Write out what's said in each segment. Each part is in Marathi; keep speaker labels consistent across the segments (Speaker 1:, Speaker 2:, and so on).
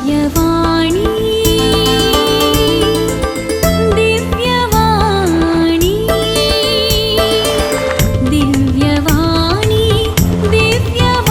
Speaker 1: दिव्यवाणी दिव्यवाणी दिव्यवाणी दिव्यवाणी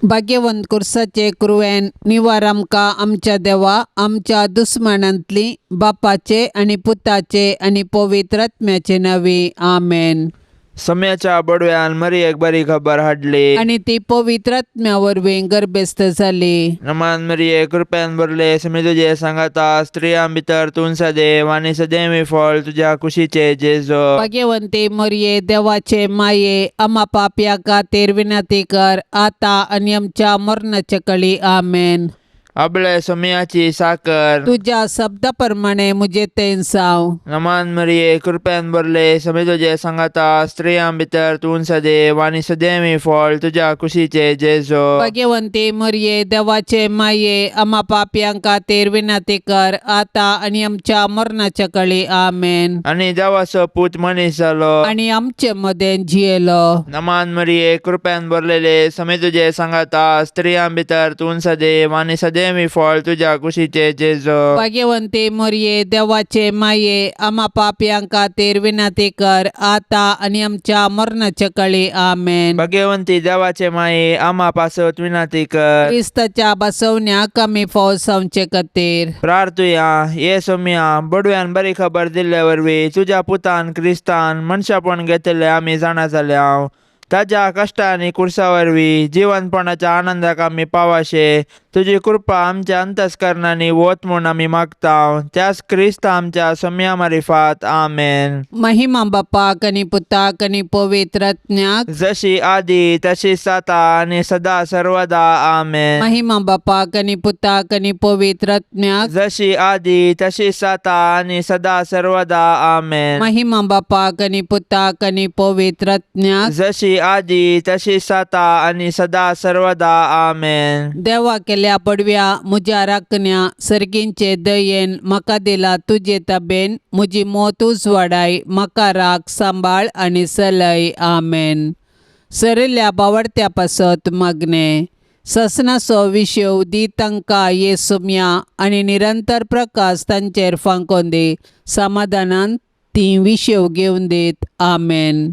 Speaker 2: भाग्यवंत कुर्साचे कुरवेन निवार आमकां आमच्या देवा आमच्या दुस्मनांतली बापाचे आणि पुताचे आणि पवित्र आत्म्याचे नवी आमेन.
Speaker 3: सम्याच्या बडव्यान मरियेक बरी खबर हाडली
Speaker 2: आणि ती पवित्र आत्म्या वरवीं गर्भस्थ जाली.
Speaker 3: नमान मरिये कृपेन भरले समी तुझे सांगाता स्त्रियां भितर तूं सदैव आणि सदैवी फळ तुझ्या कुशीचे जेजो.
Speaker 2: भाग्यवंते मरिये देवाचे माये आम्हा पाप्या खातीर विनंती कर आता आणि आमच्या मरणाच्या कळी आमेन.
Speaker 3: आपले सम्याची साकर
Speaker 2: तुझ्या शब्दाप्रमाणे मुझे तेन साव.
Speaker 3: नमान मरिये कृपेन भरले समी तुझे सांगाता स्त्रियां भितर तूं सदैव आणि सदैवी फळ तुझ्या कुशीचे जेजो.
Speaker 2: भाग्यवंते मरिये देवाचे माये आम्हा पाप्यां खातीर विनंती कर आता आणि आमच्या मरणाच्या कळी आमेन.
Speaker 3: आणि देवाचो पूत मनीस जालो
Speaker 2: आणि आमचे मध्ये जियेलो.
Speaker 3: नमान मरिये कृपेन भरलेले समी तुझे सांगाता स्त्रियां भितर तूं सदैव आणि सदैवी फळ तुझ्या कुशीचे जेजो.
Speaker 2: भाग्यवंते मरिये देवाचे माये आम्हा पाप्यां खातीर विनंती कर आता आणि आमच्या मरणाच्या कळी आमेन.
Speaker 3: भाग्यवंती देवाचे माये आम्हा पासत विनंती कर.
Speaker 2: क्रिस्ताच्या बसवण्या कमी फावट जावचे खातीर
Speaker 3: प्रार्थुया ये सोम्या बडव्यान बरी खबर दिल्ले वरवीं तुझ्या पुतान क्रिस्तान मनशापण घेतले आमी जाणा जाल्या. ताज्या कष्टा आनी कुर्सा वरवीं जिवनपणाच्या आनंदाक आमी पावाशे तुजी कृपा आमच्या अंतस्करणांनी वत म्हूण आमी मागता. त्याच क्रिस्त आमच्या सोम्या मारिफात आमेन.
Speaker 2: महिमा बापाक आणि पुताक आणि पवित्र आत्म्याक
Speaker 3: जशी आदी तशीच आता आणि सदा सर्वदा आमेन.
Speaker 2: महिमा बापाक आणि पुताक आणि पवित्र आत्म्याक
Speaker 3: जशी आदी तशीच आता आणि सदा सर्वदा आमेन.
Speaker 2: महिमा बापाक आणि पुताक आणि पवित्र आत्म्याक
Speaker 3: जशी आदी तशीच आता आणि सदा सर्वदा आमेन.
Speaker 2: देवा केल्या पडव्या मुझ्या राखण्या सर्गींचे दयेन म्हाका दिला तुझे तबेन मुजी मोत उजवाडाय म्हाका राख सांबाळ आणि सलय आमेन. सरिल्ल्या बावडत्या पासत मागणे ससनाचो विशव दी तांकां येसुम्या आणि निरंतर प्रकाश तांचेर फांकोन दी समाधानान ती विशव घेवन दीत आमेन.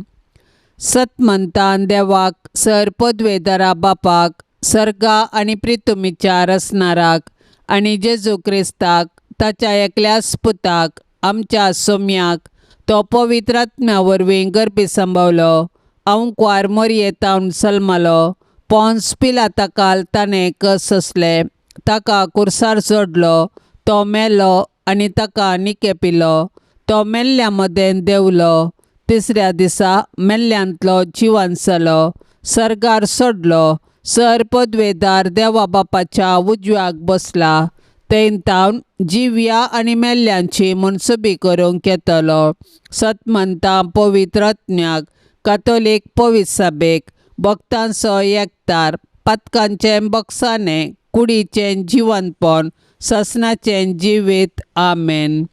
Speaker 2: सत म्हणतान देवाक सर पदवेदारा बापाक सर्गा आणि प्रितुमीच्या रसनाराक आणि जेजू क्रिस्ताक ताच्या एकल्याच पुताक आमच्या सोम्याक तो पवित्र आत्म्या वरवीं गर्भी संभवलो. अंकवार मरियेतावन सल्मलो. पोन्स पिलाताकाल ताणें कस असले ताका कुर्सार जोडलो. तो मेलो आणि ताका निकेपिलो. तो मेल्ल्या मदें देवलो. तिसऱ्या दिसा मेल्ल्यांतलो जिवन जालो. सर्गार सोडलो. सर पदवेदार देवा बापाच्या उजव्याक बसला. तेन तावन जिव्या आणि मेल्ल्यांची मनसुबी करूंक येतलो. सतमंता पवित्र आत्म्याक कातोलीक पवित्र सभेक भक्तांचो एकतार पातकांचें बक्षाने कुडीचें जिवनपण ससनाचें जिवीत आमेन.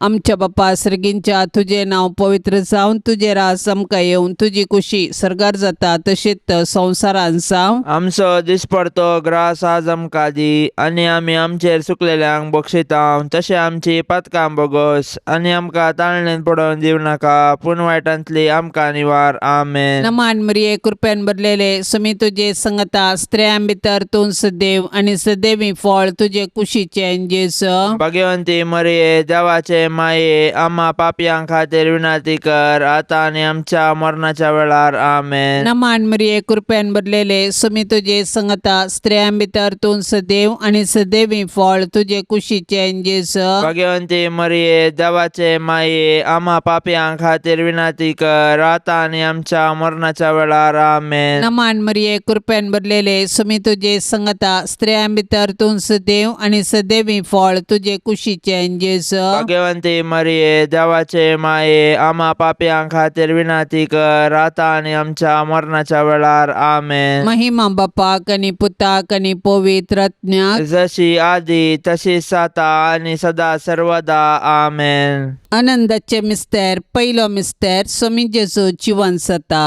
Speaker 2: आमच्या बापा सर्गींच्या तुझे नाव पवित्र जावन तुझे रास आमकां येवन तुजी कुशी सर्गार जाता तशीच संवसारान जावं.
Speaker 3: आमचो दिसपडतो ग्रास आज आमकां दी आणि आमी आमचेर सुकलेल्यांक बक्षिता. तशें आमची पातकां बोगोस आणि आमकां ताळणेन पडोवन दिव नाका पूण वायटांतली आमकां निवार आमेन.
Speaker 2: नमान मरिये कृपेन भरलेले समी तुजे संगता स्त्रियां भितर तूं सदैव आणि सदैवी फळ तुजे कुशीचें जेजू.
Speaker 3: भाग्यवंती मरिये देवाचे माये आम्हा पापयां खातीर विनंती कर आता आणि आमच्या मरणाच्या वेळार आमेन.
Speaker 2: नमान मरिये कृपेन भरलेले समी तुजे संगता स्त्रियां भितर तूं सदैव आणि सदैवी फळ तुजे कुशीचें जेजू.
Speaker 3: भाग्यवंती मरिये देवाचे माये आम्हा पापयां खातीर विनंती कर आता आणि आमच्या मरणाच्या वेळार आमेन.
Speaker 2: नमान मरिये कृपेन भरलेले समी तुजे संगता स्त्रियां भितर तूं सदैव आणि सदैवी फळ तुजे कुशीचें जेजू.
Speaker 3: भाग्यवंती मरिये देवाचे माये आम्हा पापयां खातीर विनंती कर आता आणि आमच्या मरणाच्या वेळार आमेन.
Speaker 2: महिमा बापाक आणि पुताक आणि पवित्र आत्म्याक
Speaker 3: जशी आदी तशीच आता आणि सदा सर्वदा आमेन.
Speaker 2: आनंदाचे मिस्तेर पयलो मिस्तेर समी जेजू जिवन जाता.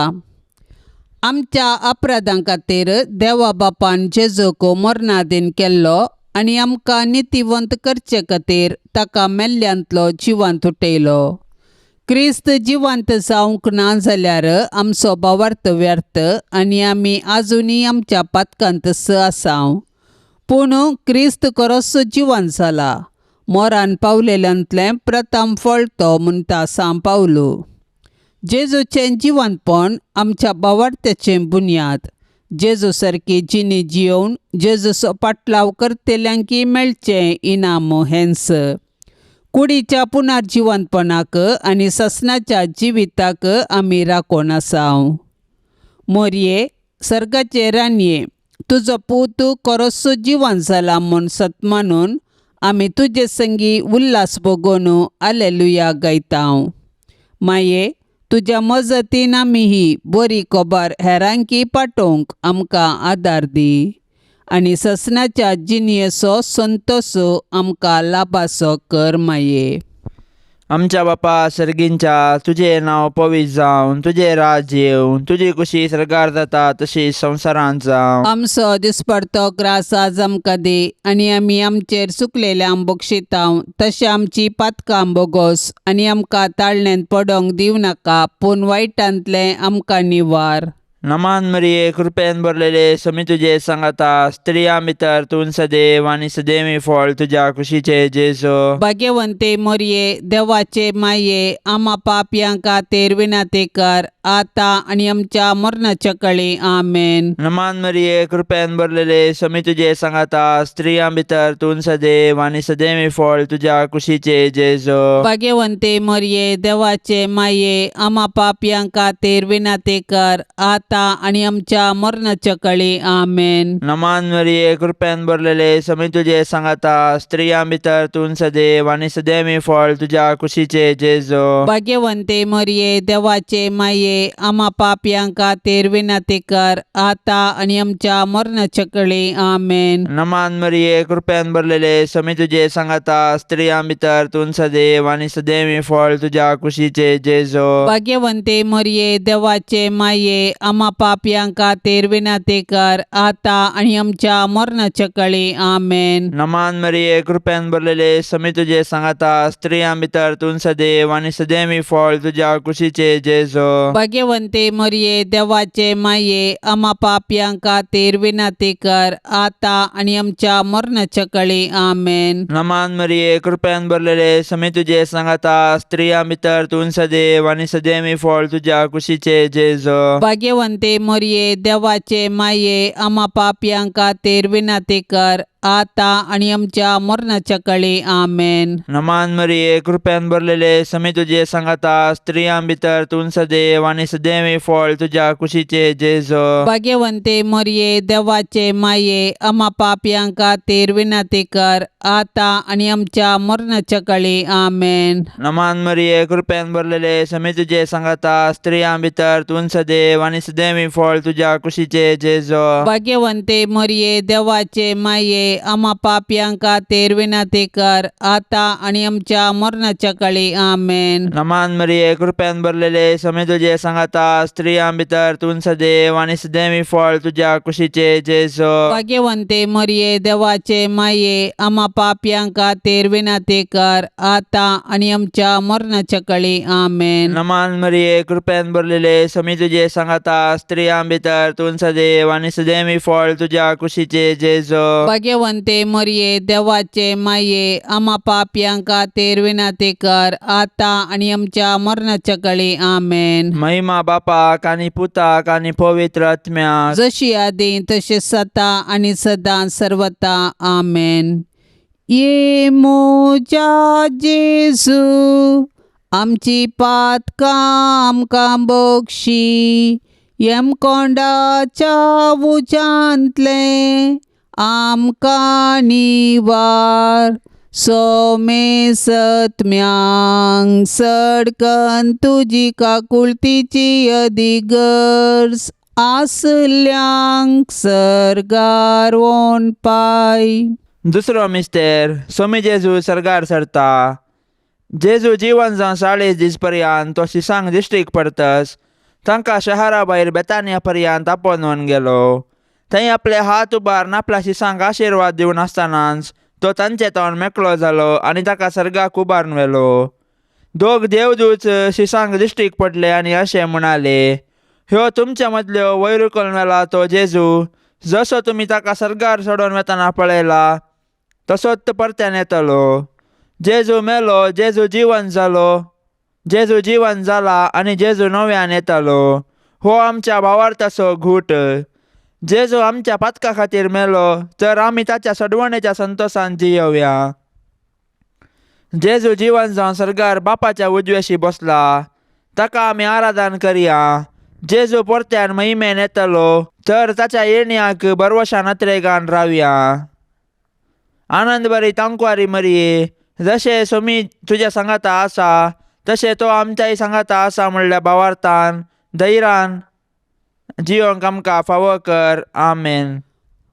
Speaker 2: आमच्या अपराधां खातीर देवा बापान जेजूक मरणाधीन केल्लो आनी आमकां नितिवंत करचे खातीर ताका मेल्ल्यांतलो जिवंत उठयलो. क्रिस्त जिवंत जावंक ना जाल्यार आमचो भावार्थ व्यर्थ आनी आमी आजुनी आमच्या पातकांत आसांव. पूण क्रिस्त खरोच जिवंत जाला. मोरान पावलेल्यांतलें प्रथम फळ तो म्हणटा सांव पावलो. जेजूचें जिवंतपण आमच्या भावार्थाचें बुन्याद. जेजू सारकी जिणी जियोवन जेजूचो पाटलाव करतेल्यांकी मेळचें इनाम हेंच. कुडीच्या पुनर्जिवंतपणाक आनी ससनाच्या जिविताक आमी राखोन आसांव. मोरये, सर्गाचे रानये, तुजो पूत खरोच जिवंत जाला म्हूण सत मानून आमी तुजे संगी उल्हास भोगोवन हालेलुया गायतांव. माये, तुज्या मजतीन आमी ही बरी खबर हेरांकी पाठोवंक आमकां आदार दी आनी ससनाच्या जिणयेचो संतोश आमकां लाभासो कर माये.
Speaker 3: आमच्या बापा सर्गींच्या, तुजें नांव पवित्र जावन तुजें राज्य येवं, तुजी कुशी सरकार जाता तशी संवसारांत जावं.
Speaker 2: आमचो दिसपडतो ग्रास आज आमकां दी आनी आमी आमचेर चुकलेल्यांक बक्षितांव तशें आमची पातकां बोगोस आनी आमकां ताळणेंत पडोंक दिवं नाका पूण वायटांतलें आमकां निवार.
Speaker 3: नमान मरिये, कृपेन भरलेले समी तुजे सांगाता, स्त्रियां भितर तूं सदैव आनी सदैवी फळ तुज्या कुशीचे जेजू.
Speaker 2: भाग्यवंते मोरये, देवाचे माये, आम्हा पापयां खातीर विनाते कर आता आनी आमच्या मरणाच्या कळी. आमेन.
Speaker 3: नमान मरिये, कृपेन भरलेले समी तुजे सांगाता, स्त्रियां भितर तूं सदैव आनी सदैवी फळ तुज्या कुशीचे जेजू.
Speaker 2: भाग्यवंते मोरये, देवाचे माये, आम्हा पापयां खातीर विनाते कर आता आणि आमच्या मरणाच्या कळी. आमेन.
Speaker 3: नमान मरिये, कृपेन भरलेले समी तुजे सांगाता, स्त्रियां भितर तूं सदैव आनी सदैवी फळ तुज्या कुशीचे जेजू.
Speaker 2: भाग्यवंते मोरये, देवाचे माये, आम्हा पापयां खातीर विनाते कर आता आणि आमच्या मरणाच्या कळी. आमेन.
Speaker 3: नमान मरिये, कृपेन भरलेले समी तुजे सांगाता, स्त्रियां भितर तूं सदैव आनी सदैवी फळ तुज्या कुशीचे जेजू.
Speaker 2: भाग्यवंते मोरये, देवाचे माये, आम्हा पापयां खातीर विनाते कर आता आणि आमच्या मरणाच्या कळी. आमेन.
Speaker 3: नमान मरिये, कृपेन भरलेले समी तुजे सांगाता, स्त्रियां भितर तूं सदैव आनी सदैवी फळ तुज्या कुशीचे जेजू.
Speaker 2: भाग्यवंते मोरये, देवाचे माये, आम्हा पापयां खातीर विनाते कर आता आणि आमच्या मरणाच्या कळी. आमेन.
Speaker 3: नमान मरिये, कृपेन भरलेले समी तुजे सांगाता, स्त्रियां भितर तूं सदैव आनी सदैवी फळ तुज्या कुशीचे जेजू.
Speaker 2: भाग्यवंते मोरये, देवाचे माये, आम्हा पापयां खातीर विनाते कर आता आणि आमच्या मरणाच्या कळी. आमेन.
Speaker 3: नमान मरिये, कृपेन भरलेले समी तुजे सांगाता, स्त्रियां भितर तूं सदैव आनी सदैवी फळ तुज्या कुशीचे जेजू.
Speaker 2: भाग्यवंते मोरये, देवाचे माये, आम्हा पापयां खातीर विनाते कर आता आणि आमच्या मरणाच्या कळी. आमेन.
Speaker 3: नमान मरिये, कृपेन भरलेले समी तुजे सांगाता, स्त्रियां भितर तूं सदैव आनी सदैवी फळ तुज्या कुशीचे जेजू.
Speaker 2: भाग्यवंते मोरये, देवाचे माये, आम्हा पापयां खातीर विनाते कर आता आणि आमच्या मरणाच्या कळी. आमेन.
Speaker 3: नमान मरिये, कृपेन भरलेले समी तुजे सांगाता, स्त्रियां भितर तूं सदैव आनी सदैवी फळ तुज्या कुशीचे जेजू.
Speaker 2: भाग्यवंते मोरये, देवाचे माये, आम्हा पापयां खातीर विनाते कर आता आणि आमच्या मरणाच्या कळी. आमेन.
Speaker 3: नमान मरिये, कृपेन भरलेले समी तुजे सांगाता, स्त्रियां भितर तूं सदैव आनी सदैवी फळ तुज्या कुशीचे जेजू.
Speaker 2: भाग्यवंते मोरये, देवाचे माये, आम्हा पापयां खातीर विनाते कर आता आणि आमच्या मरणाच्या कळी. आमेन.
Speaker 3: महिमा बापाक आनी पुताक आनी पवित्र आत्म्याक,
Speaker 2: जशी आदी तशी सता आणि सदां सर्वता. आमेन. ये मोजा जेजू, आमची पातकां आमकां बक्षी, येम कोंडाच्या उजांतले आमकां निवार. सोमे सत्म्यांक सडकन तुजी काकुळतीची अधिगर्ज, आसल्यांक सर्गार वोन पाय.
Speaker 3: दुसरो मिस्तेर, सोमी जेजू सर्गार सरता. जेजू जिवन जावन 40 दीस पर्यंत तो सिसांग दिश्टीक परतस. तांकां शहरा भायर बेतानिया पर्यंत आपोवन गेलो. थंय आपले हात उबारून आपल्या शिसांक आशिर्वाद दिवन आसतनाच तो तांचे तोंड मेकळो जालो आनी ताका सर्गाक उबारून व्हेलो. दोग देवदूत शिसांक दिश्टीक पडले आनी अशें म्हणाले, ह्यो तुमच्या मदल्यो वयर करून व्हेला तो जेजू. जसो तुमी ताका सर्गार सोडून वेतना पळयला तसोच तो परत्यान येतलो. जेजू मेलो, जेजू जिवंत जाला आनी जेजू नव्यान येतलो. हो आमच्या भावार्थाचो घूट. जेजू आमच्या पातका खातीर मेलो तर आमी ताच्या सडवणेच्या संतोशान जियोवया. जेजू जिवंत जावन सर्गार बापाच्या उजव्याशी बसला, ताका आमी आराधन करया. जेजू परत्यान महिमेन येतलो तर ताच्या येण्याक बरवशान नत्रेगान रावया. आनंद बरी तांकवारी मरये, जशे सोमी तुज्या सांगाता आसा तशें तो आमच्याय सांगाता आसा म्हणल्या भावार्थान धैर्यान जियोंक आमकां फावो कर. आमेन.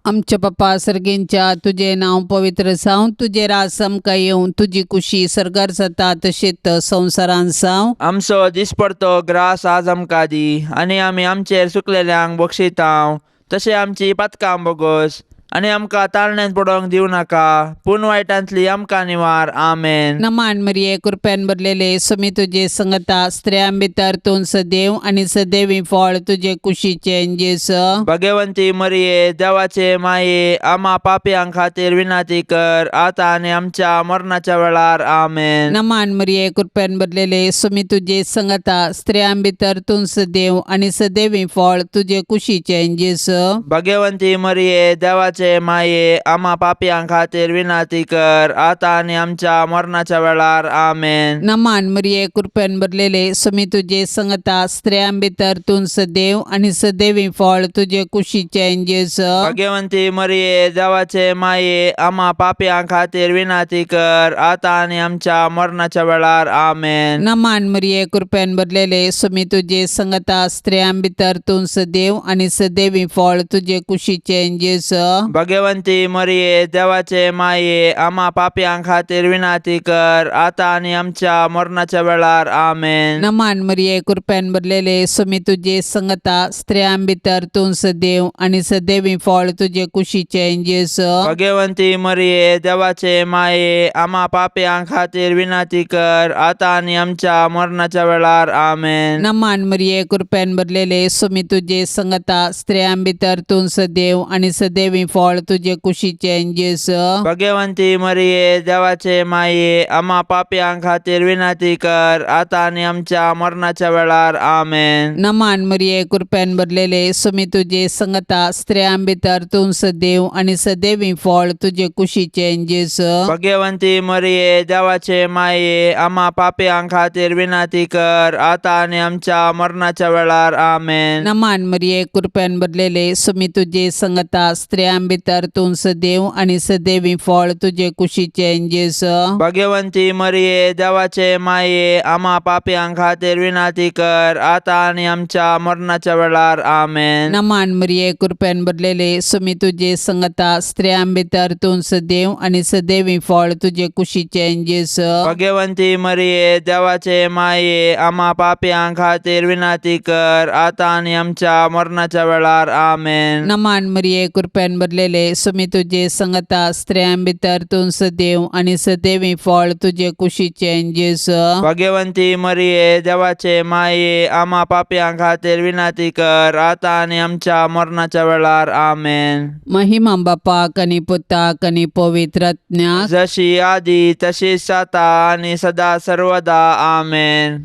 Speaker 2: आमच्या पप्पा सर्गेंच्या तुझे नाव पवित्र जावं, तुझे राज आमकां येवं, तुजी कुशी सर्गार जाता तशेंच संवसारान जावं.
Speaker 3: आमचो दिसपडतो ग्रास आज आमकां दी आनी आमी आमचेर सुकलेल्यांक बक्षितांव. तशें आमची पातकां बोगोस आनी आमकां ताळण्यांत पडोवंक दिवं नाका, पूण वायटांतली आमकां निवार. आमेन.
Speaker 2: नमान मरिये कृपेन भरलेले सोमी तुझे संगता स्त्रियां भितर तूं सदैव आनी सदैवी फळ तुझे कुशीचे जेस.
Speaker 3: भगवंती मरिये देवाचे माये, आम्हा पापयांक खातीर विनाती कर, आता आनी आमच्या मरणाच्या वेळार. आमेन.
Speaker 2: नमान मरिये कृपेन भरलेले सोमी तुझे संगता स्त्रियां भितर तूं सदैव आनी सदैवी फळ तुझे कुशीचे जेस.
Speaker 3: भगवंती मरिये देवाचे माये, आम्हा पापयांक खातीर विनाती कर, आता आनी आमच्या मरणाच्या वेळार. आमेन.
Speaker 2: नमान मरिये कृपेन भरलेले सोमी तुझे संगता स्त्रियां भितर तूं सदैव आनी सदैवी फळ तुझे कुशीचे जेस.
Speaker 3: भगवंती मरिये देवाचे माये, आम्हा पापयांक खातीर विनाती कर, आता आनी आमच्या मरणाच्या वेळार. आमेन.
Speaker 2: नमान मरिये कृपेन भरलेले सोमी तुझे संगता स्त्रियां भितर तूं सदैव आनी सदैवी फळ तुझे कुशीचे जेस.
Speaker 3: भगवंती मरिये देवाचे माये, आम्हा पापयांक खातीर विनाती कर, आता आनी आमच्या मरणाच्या वेळार. आमेन.
Speaker 2: नमान मरिये कृपेन भरलेले सोमी तुझे संगता स्त्रियां भितर तूं सदैव आनी सदैवी फळ तुझे कुशीचे जेस.
Speaker 3: भगवंती मरिये देवाचे माये, आम्हा पापयांक खातीर विनाती कर, आता आनी आमच्या मरणाच्या वेळार. आमेन.
Speaker 2: नमान मरिये कृपेन भरलेले सोमी तुझे संगता स्त्रियां भितर तूं सदैव आनी सदैवी फळ तुझे कुशीचे जेस.
Speaker 3: भगवंती मरिये देवाचे माये, आम्हा पापयांक खातीर विनाती कर, आता आनी आमच्या मरणाच्या वेळार. आमेन.
Speaker 2: नमान मरिये कृपेन भरलेले सोमी तुझे संगता स्त्रियां भितर तूं सदैव आनी सदैवी फळ तुझे कुशीचे जेस.
Speaker 3: भगवंती मरिये देवाचे माये, आम्हा पापयांक खातीर विनाती कर, आता आनी आमच्या मरणाच्या वेळार. आमेन.
Speaker 2: नमान मरिये कृपेन भरलेले सोमी तुझे संगता स्त्रियां भितर तूं सदैव आनी सदैवी फळ तुझे कुशीचे जेस.
Speaker 3: भगवंती मरिये देवाचे माये, आम्हा पापयांक खातीर विनाती कर, आता आनी आमच्या मरणाच्या वेळार. आमेन.
Speaker 2: नमान मरिये कृपेन भरलेले सोमी तुझे संगता स्त्रियां भितर तूं सदैव आनी सदैवी फळ तुझे कुशीचे जेस.
Speaker 3: भगवंती मरिये देवाचे माये, आम्हा पापयांक खातीर विनाती कर, आता आनी आमच्या मरणाच्या वेळार. आमेन.
Speaker 2: नमान मरिये कृपेन भरलेले सोमी तुझे संगता स्त्रियां भितर तूं सदैव आनी सदैवी फळ तुझे कुशीचे जेस.
Speaker 3: भगवंती मरिये देवाचे माये, आम्हा पापयांक खातीर विनाती कर, आता आनी आमच्या मरणाच्या वेळार. आमेन.
Speaker 2: महिमा बापाक आनी पुताक आनी पवित्र आत्म्याक,
Speaker 3: जशी आदी तशीच आता आनी सदा सर्वदा. आमेन.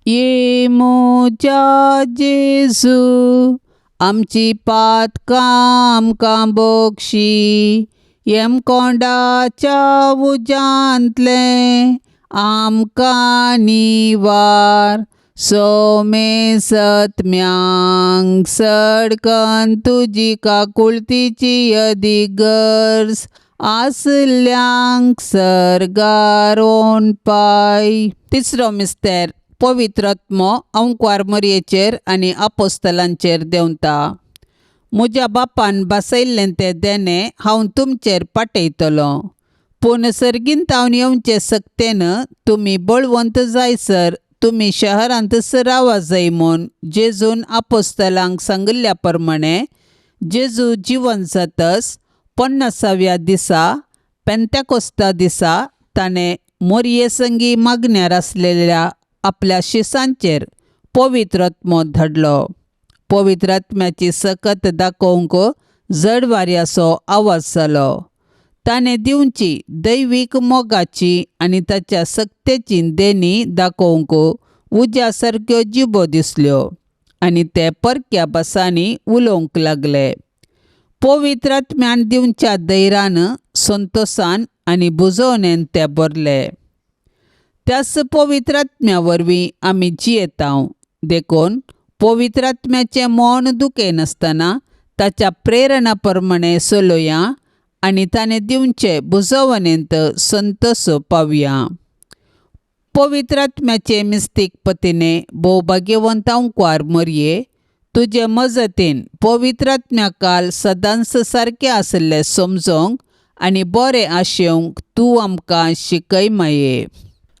Speaker 2: ये मोच्या जेजू आमची पातकां आमकां बोगशी, येम कोंडाच्या उजांतले आमकां निवार. सोमे सत्म्यांक सडकन तुजी काकुळतीची अधिगर्ज, आसल्यांक सर्गारोन पाय. तिसरो मिस्तेर पवित्र आत्मो अंकवार मरयेचेर आनी आपोस्तलांचेर देंवता. म्हज्या बापान बसयल्लें तें देणें हांव तुमचेर पाटयतलों, पूण सर्गींत हांव येवचे सक्तेन तुमी बळवंत जायसर तुमी शहरांत रावा जाय म्हूण जेजून आपोस्तलांक सांगिल्ल्या प्रमाणे जेजू जिवन जातच 50व्या दिसा पेंतेकोस्ता दिसा ताणें मोरये संगी मागण्यार आसलेल्या आपल्या शिसांचेर पवित्र आत्मो धाडलो. पवित्र आत्म्याची सकत दाखोवंक जड वाऱ्याचो आवाज जालो. ताणें दिवची दैवीक मोगाची आनी ताच्या सक्तेची देणी दाखोवंक उज्या सारक्यो जिबो दिसल्यो आनी ते परक्या भासांनी उलोवंक लागले. पवित्र आत्म्यान दिवच्या धैर्यान संतोशान आनी बुजवणेन ते भरले. त्याच पवित्र आत्म्या वरवीं आमी जियेतांव. देखून पवित्र आत्म्याचें मन दुखे नासतना ताच्या प्रेरणा प्रमाणे चलोया आनी ताणें दिवचे बुजवणेंत संतोश पावया. पवित्र आत्म्याचे मिस्तीक पतीने भोवभाग्यवंतांकवार मरये, तुजे मजतीन पवित्र आत्म्याकाल सदांच सारकें आसलें समजोवंक आनी बरें आशेवंक तूं आमकां शिकय माये.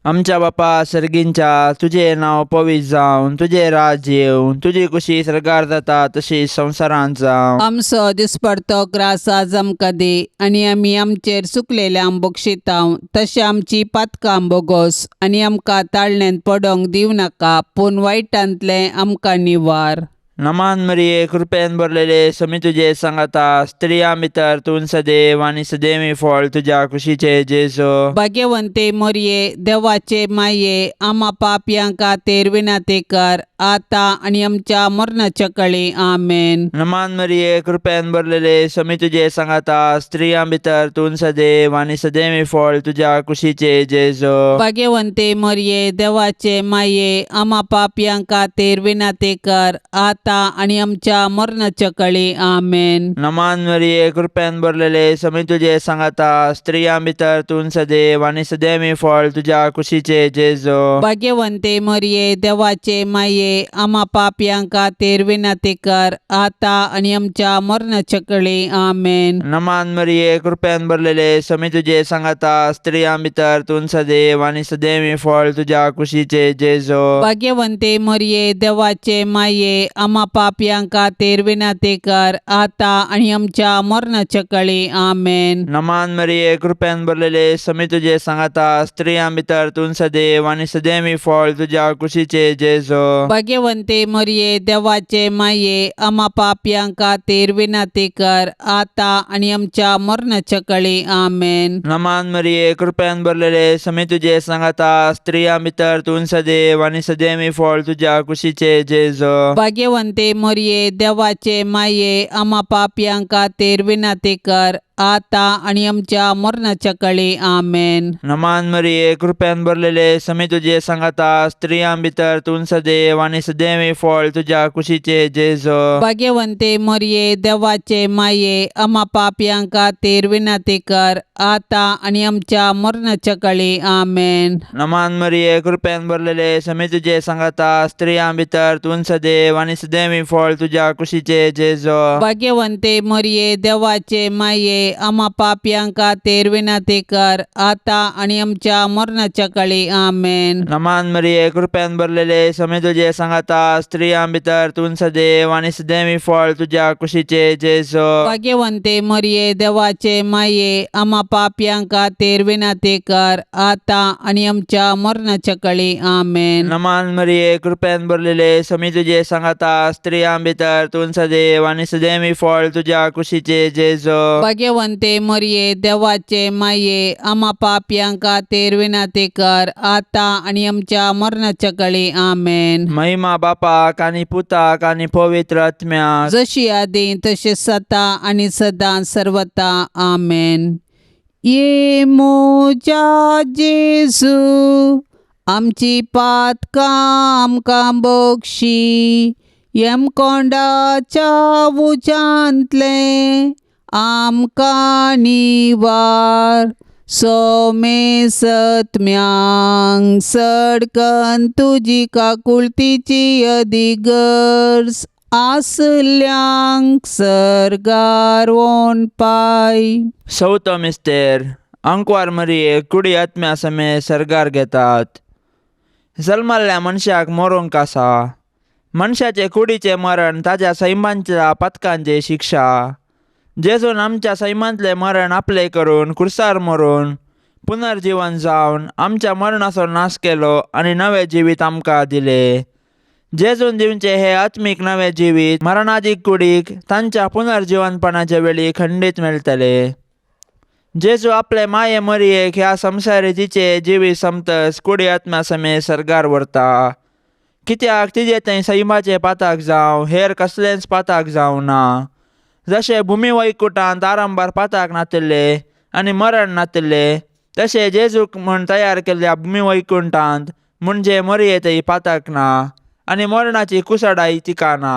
Speaker 3: आमच्या बापा सर्गींच्या, तुझे नांव पवित्र जावन, तुझे राज येवन, तुजी कुशी सरकार जाता तशी संवसारांत जावं.
Speaker 2: आमचो दिसपडतो ग्रास आज आमकां दी आनी आमी आमचेर चुकलेल्यांक बक्षितांव. तशें आमची पातकां बोगोस आनी आमकां ताळणेंत पडोंक दिवं नाका, पूण वायटांतलें आमकां निवार.
Speaker 3: नमान मरिये, कृपेन भरलेले समी तुजे सांगाता, स्त्रियां भितर तूं सदैव आनी सदैवी फळ तुज्या कुशीचे जेजो.
Speaker 2: भाग्यवंते मरये, देवाचे माये, आमा पापयांक खातीर विनंती कर, आता आनी आमच्या मरणाच्या काळी आमेन.
Speaker 3: नमान मरिये, कृपेन भरलेले समी तुजे सांगाता, स्त्रियां भितर तूं सदैव आनी सदैवी फळ तुज्या कुशीचे जेजो.
Speaker 2: भाग्यवंते मरये, देवाचे माये, आमा पापयांक खातीर विनंती कर, आता आणि आमच्या मरणाच्या काळी आमेन.
Speaker 3: नमान मरिये, कृपेन भरलेले समी तुजे सांगाता, स्त्रियां भितर तूं सदैव आनी सदैवी फळ तुज्या कुशीचे जेजो.
Speaker 2: भाग्यवंते मरये, देवाचे माये, आमा पापयांक खातीर विनंती कर, आता आणि आमच्या मरणाच्या काळी आमेन.
Speaker 3: नमान मरिये, कृपेन भरलेले समी तुजे सांगाता, स्त्रियां भितर तूं सदैव आनी सदैवी फळ तुज्या कुशीचे जेजो.
Speaker 2: भाग्यवंते मरये, देवाचे माये, आमा पापयांक खातीर विनंती कर, आता आणि आमच्या मरणाच्या काळी आमेन.
Speaker 3: नमान मरिये, कृपेन भरलेले समी तुजे सांगाता, स्त्रियां भितर तूं सदैव आनी सदैवी फळ तुज्या कुशीचे जेजो.
Speaker 2: भाग्यवंते मरये, देवाचे माये, आमा पापयांक खातीर विनंती कर, आता आणि आमच्या मरणाच्या काळी आमेन.
Speaker 3: नमान मरिये, कृपेन भरलेले समी तुजे सांगाता, स्त्रियां भितर तूं सदैव आनी सदैवी फळ तुज्या कुशीचे जेजो.
Speaker 2: भाग्यवंते मरये, देवाचे माये, आमा पापयांक खातीर विनंती कर, आता आणि आमच्या मरणाच्या काळी आमेन.
Speaker 3: नमान मरिये, कृपेन भरलेले समी तुजे सांगाता, स्त्रियां भितर तूं सदैव आनी सदैवी फळ तुज्या कुशीचे जेजो.
Speaker 2: भाग्यवंते मरये, देवाचे माये, आमा पापयांक खातीर विनंती कर, आता आणि आमच्या मरणाच्या काळी आमेन.
Speaker 3: नमान मरिये, कृपेन भरलेले समी तुजे सांगाता, स्त्रियां भितर तूं सदैव आनी सदैवी फळ तुज्या कुशीचे जेजो.
Speaker 2: भाग्यवंते मरये, देवाचे माये, आमा पापयांक खातीर विनंती कर, आता आणि आमच्या मरणाच्या काळी आमेन.
Speaker 3: नमान मरिये, कृपेन भरलेले समी तुजे सांगाता, स्त्रियां भितर तूं सदैव आनी सदैवी फळ तुज्या कुशीचे जेजो.
Speaker 2: भाग्यवंते मरये, देवाचे माये, आमा पापयांक खातीर विनंती कर, आता आणि आमच्या मरणाच्या काळी आमेन.
Speaker 3: नमान मरिये, कृपेन भरलेले समी तुजे सांगाता, स्त्रियां भितर तूं सदैव आनी सदैवी फळ तुज्या कुशीचे जेजो.
Speaker 2: भाग्यवंते मरये, देवाचे माये, आमा पापयांक खातीर विनंती कर, आता आणि आमच्या मरणाच्या काळी आमेन.
Speaker 3: महिमा बापाक आनी पुताक आनी पवित्र आत्म्याक,
Speaker 2: जशी आदी तशी सता आणि सदां सर्वता आमेन. ये मोजा जेजू, आमची पातकां आमकां बक्षी, येम कोंडाच्या उजांतले आमकां निवार. सोमे सत्म्यांक सडकन तुजी काकुळतीची अधिगर्ज, आसल्यांक सरगार वोन पाय.
Speaker 3: सौतो मिस्तेर, अंकवार मरिये कुडी आत्म्या समेत सरगार घेतात. जल्माल्ल्या मनशाक मरूंक आसा. मनशाचे कुडीचे मरण ताच्या सैमांच्या पथकांचे शिक्षा. जेजून आमच्या सैमांतले मरण आपले करून कुर्सार मरून पुनर्जीवन जावन आमच्या मरणाचो नाश केलो आनी नवे जिवीत आमकां दिले. जेजून दिवचे हे आत्मीक नवे जिवीत मरणादीक कुडीक तांच्या पुनर्जीवनपणाचे वेळी खंडीत मेळटले. जेजू आपले माये मरयेक ह्या संसारीचे जिवीत समतस कुडी आत्म्या समेत सर्गार व्हरता. कित्याक तिजे थंय सैमाचे पाताक जावं हेर कसलेंच पाताक जावं ना. जशे भुमी वैकुंठांत आरंभार पाताक नातिल्ले आनी मरण नातिल्ले तशे जेजूक म्हूण तयार केल्ल्या भुमी वैकुंठांत म्हणजे मरये थंय पाताक ना आनी मरणाची कुसडाई तिका ना.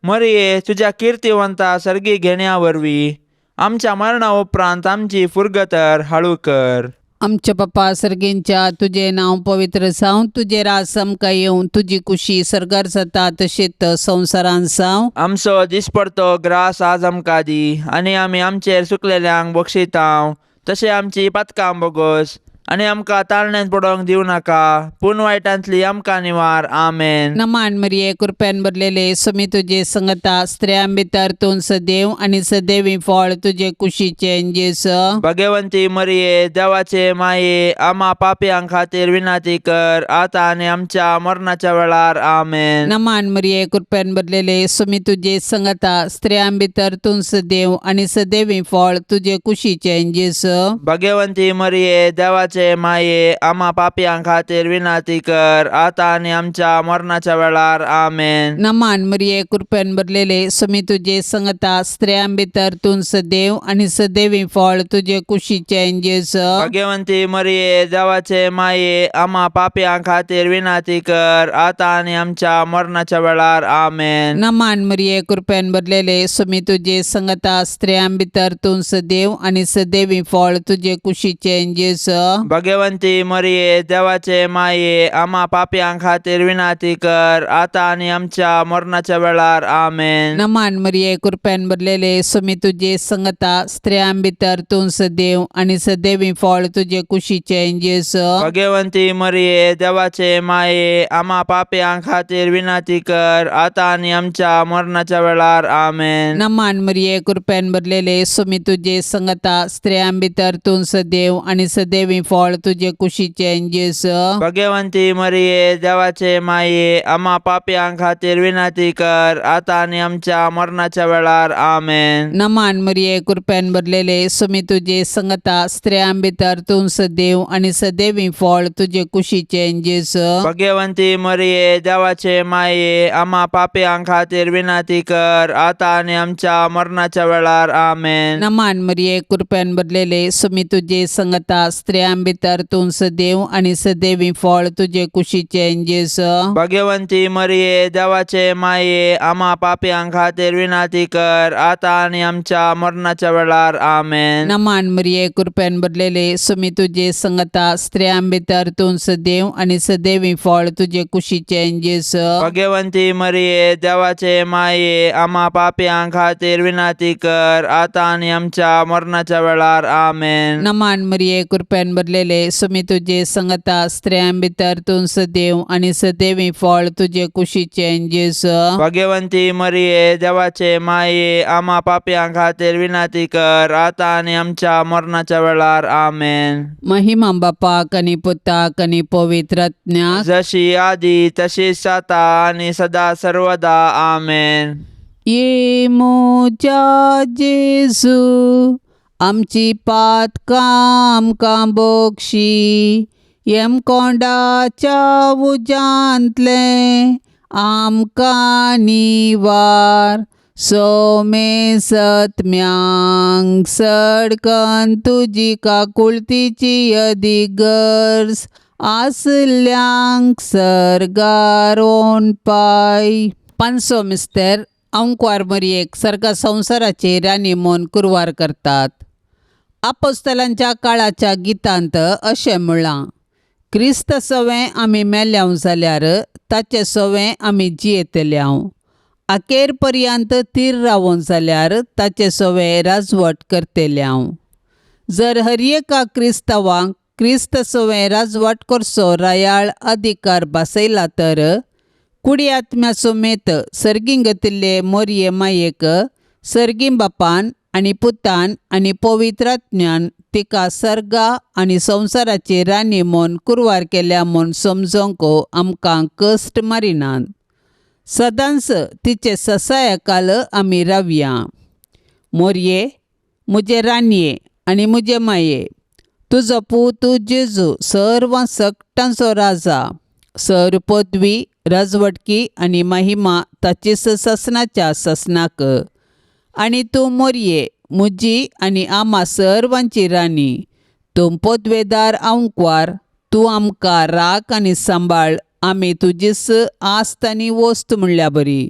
Speaker 3: मरये तुज्या किर्तिवंता सर्गी घेण्या वरवीं आमच्या मरणा उपरांत आमची फुरगतर हळू कर.
Speaker 2: आमच्या पप्पा सर्गेंच्या तुझे नाव पवित्र जावं, तुझे राज आमकां येवं, तुजी कुशी सर्गार जाता तशेंच संवसारांत जावं.
Speaker 3: आमचो दिसपडतो ग्रास आज आमकां दी आनी आमी आमचेर चुकलेल्यांक बक्षितांव तशें आमची पातकां बोगोस आनी आमकां ताळण्यांत पडोवंक दिवं नाका पूण वायटांतली आमकां निवार. आमेन.
Speaker 2: नमान मरिये कृपेन भरलेले समी तुझे संगता स्त्रियां भितर तूं सदैव आनी सदैवी फळ तुझे कुशीचे जेस.
Speaker 3: भगवंती मरिये देवाचे माये आम्हा पापयांक खातीर विनाती कर आता आनी आमच्या मरणाच्या वेळार. आमेन.
Speaker 2: नमान मरिये कृपेन भरलेले समी तुझे संगता स्त्रियां भितर तूं सदैव आनी सदैवी फळ तुझे कुशीचे जेस.
Speaker 3: भगवंती मरिये देवाचे माये आम्हा पापयांक खातीर विनाती कर आता आनी आमच्या मरणाच्या वेळार. आमेन.
Speaker 2: नमान मरिये कृपेन भरलेले समी तुझे संगता स्त्रियां भितर तूं सदैव आनी सदैवी फळ तुझे कुशीचे जेस.
Speaker 3: भगवंती मरिये देवाचे माये आम्हा पापयांक खातीर विनाती कर आता आनी आमच्या मरणाच्या वेळार. आमेन.
Speaker 2: नमान मरिये कृपेन भरलेले समी तुझे संगता स्त्रियां भितर तूं सदैव आनी सदैवी फळ तुझे कुशीचे जेस.
Speaker 3: भगवंती मरिये देवाचे माये आम्हा पापयांक खातीर विनाती कर आता आनी आमच्या मरणाच्या वेळार. आमेन.
Speaker 2: नमान मरिये कृपेन भरलेले समी तुझे संगता स्त्रियां भितर तूं सदैव आनी सदैवी फळ तुझे कुशीचे जेस.
Speaker 3: भगवंती मरिये देवाचे माये आम्हा पापयांक खातीर विनाती कर आता आनी आमच्या मरणाच्या वेळार. आमेन.
Speaker 2: नमान मरिये कृपेन भरलेले समी तुझे संगता स्त्रियां भितर तूं सदैव आनी सदैवी फळ तुझे कुशीचे जेस.
Speaker 3: भगवंती मरिये देवाचे माये आम्हा पापयांक खातीर विनाती कर आता आनी आमच्या मरणाच्या वेळार. आमेन.
Speaker 2: नमान मरिये कृपेन भरलेले समी तुझे संगता स्त्रियां भितर तूं सदैव आनी सदैवी फळ तुझे कुशीचे जेस.
Speaker 3: भगवंती मरिये देवाचे माये आम्हा पापयांक खातीर विनाती कर आता आनी आमच्या मरणाच्या वेळार. आमेन.
Speaker 2: नमान मरिये कृपेन भरलेले समी तुझे संगता स्त्रियां भितर तूं सदैव आनी सदैवी फळ तुझे कुशीचे जेस.
Speaker 3: भगवंती मरिये देवाचे माये आम्हा पापयांक खातीर विनाती कर आता आनी आमच्या मरणाच्या वेळार. आमेन.
Speaker 2: नमान मरिये कृपेन भरलेले समी तुझे संगता स्त्रियां भितर तूं सदैव आनी सदैवी फळ तुझे कुशीचे जेस.
Speaker 3: भगवंती मरिये देवाचे माये आम्हा पापयांक खातीर विनाती कर आता आनी आमच्या मरणाच्या वेळार. आमेन.
Speaker 2: नमान मरिये कृपेन भरलेले समी तुझे संगता स्त्रियां भितर तूं सदैव आनी सदैवी फळ तुझे कुशीचे जेस.
Speaker 3: भगवंती मरिये देवाचे माये आम्हा पापयांक खातीर विनाती कर आता आनी आमच्या मरणाच्या वेळार. आमेन.
Speaker 2: महिमा बापाक आनी पुताक आनी पवित्र आत्म्याक
Speaker 3: जशी आदी तशीच आता आनी सदा सर्वदा. आमेन.
Speaker 2: ये मोच्या जेजू आमची पातकां आमकां बोगशी येम कोंडाच्या उजांतले आमकां निवार. सोमे सत्म्यांक सडकन तुजी काकुळतीची अदीक गरज आसल्यांक सर्गारोन पाय. पांचसो मिस्तेर अंकुर मरियेक सर्गा संवसाराचेर रानी मोन कुरवार करतात. आपोस्तलांच्या काळाच्या गितांत अशें म्हळां, क्रिस्त सवें आमी मेल्याव जाल्यार ताचे सवें आमी जियेतल्याव. अखेर पर्यंत तीर रावूं जाल्यार ताचे सवें राजवट करतल्याव. जर हर एका क्रिस्तावांक क्रिस्त सोवे राजवाट करचो रायाळ अधिकार बसयला तर कुडी आत्म्या सोमेत सर्गीं घातिल्ले मोरये मायेक सर्गीं बापान आनी पुतान आनी पवित्र आत्म्यान तिका सर्गा आनी संवसाराची राणी म्हूण कुरवार केल्या म्हूण समजोंक आमकां कश्ट मारिनात. सदांच तिचे ससायकाल आमी रावया. मोरये, मुजे रानये आनी मुजे माये, तुजो पूत जेजू सर्वां सकटांचो राजा, सर पदवी राजवटकी आनी महिमा ताचीच ससनाच्या ससनाक. आनी तूं मोरये, मुजी आनी आम्हा सर्वांची राणी, तूं पदवेदार आंवकवार, तूं आमकां राख आनी सांबाळ, आमी तुजीच आस्त आनी वस्त म्हणल्या बरी.